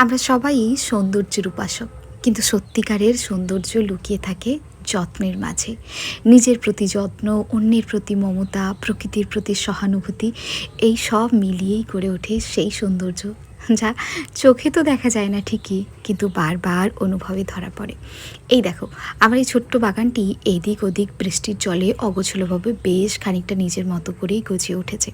আমরা সবাই সৌন্দর্যের উপাসক, কিন্তু সত্যিকারের সৌন্দর্য লুকিয়ে থাকে যত্নের মাঝে। নিজের প্রতি যত্ন, অন্যের প্রতি মমতা, প্রকৃতির প্রতি সহানুভূতি, এই সব মিলিয়েই গড়ে ওঠে সেই সৌন্দর্য, যা চোখে তো দেখা যায় না ঠিকই, কিন্তু বারবার অনুভবে ধরা পড়ে। এই দেখো, আমার এই ছোট্ট বাগানটি এদিক ওদিক বৃষ্টির জলে অগোছলোভাবে বেশ খানিকটা নিজের মতো করেই গজিয়ে উঠেছে।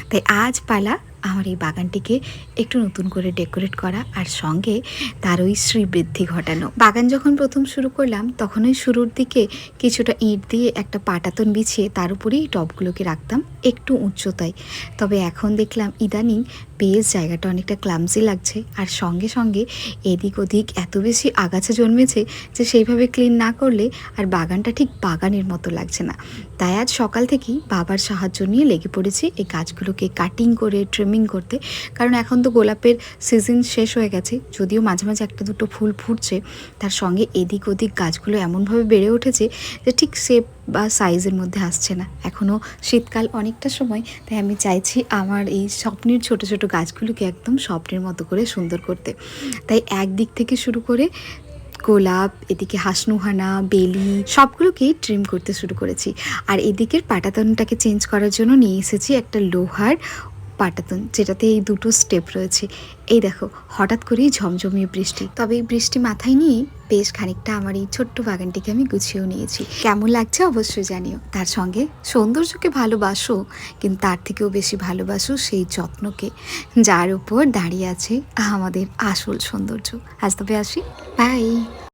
তাই আজ পালা আমার এই বাগানটিকে একটু নতুন করে ডেকোরেট করা, আর সঙ্গে তার ওই শ্রীবৃদ্ধি ঘটানো। বাগান যখন প্রথম শুরু করলাম, তখন ওই শুরুর দিকে কিছুটা ইট দিয়ে একটা পাটাতন বিছিয়ে তার উপরেই টবগুলোকে রাখতাম একটু উচ্চতায়। তবে এখন দেখলাম ইদানিং বেশ জায়গাটা অনেকটা ক্লামজি লাগছে, আর সঙ্গে সঙ্গে এদিক ওদিক এত বেশি আগাছা জন্মেছে যে সেইভাবে ক্লিন না করলে আর বাগানটা ঠিক বাগানের মতো লাগছে না। তাই আজ সকাল থেকেই বাবার সাহায্য নিয়ে লেগে পড়েছি এই গাছগুলোকে কাটিং করে ট্রিমিং করতে। কারণ এখন তো গোলাপের সিজন শেষ হয়ে গেছে, যদিও মাঝে মাঝে একটা দুটো ফুল ফুটছে, তার সঙ্গে এদিক ওদিক গাছগুলো এমনভাবে বেড়ে উঠেছে যে ঠিক শেপ বা সাইজের মধ্যে আসছে না। এখনও শীতকাল অনেকটা সময়, তাই আমি চাইছি আমার এই স্বপ্নের ছোট ছোট গাছগুলোকে একদম স্বপ্নের মতো করে সুন্দর করতে। তাই একদিক থেকে শুরু করে গোলাপ, এদিকে হাসনুহানা, বেলি সবগুলোকেই ট্রিম করতে শুরু করেছি। আর এদিকের পাটাতনটাকে চেঞ্জ করার জন্য নিয়ে এসেছি একটা লোহার পাটাতন, যেটাতে এই দুটো স্টেপ রয়েছে। এই দেখো, হঠাৎ করেই ঝমঝমিয়ে বৃষ্টি, তবে এই বৃষ্টি মাথায় নিয়ে বেশ খানিকটা আমার এই ছোট্ট বাগানটিকে আমি গুছিয়েও নিয়েছি। কেমন লাগছে অবশ্যই জানিও। তার সঙ্গে সৌন্দর্যকে ভালোবাসো, কিন্তু তার থেকেও বেশি ভালোবাসো সেই যত্নকে, যার উপর দাঁড়িয়ে আছে আমাদের আসল সৌন্দর্য। আজ তবে আসি, বাই।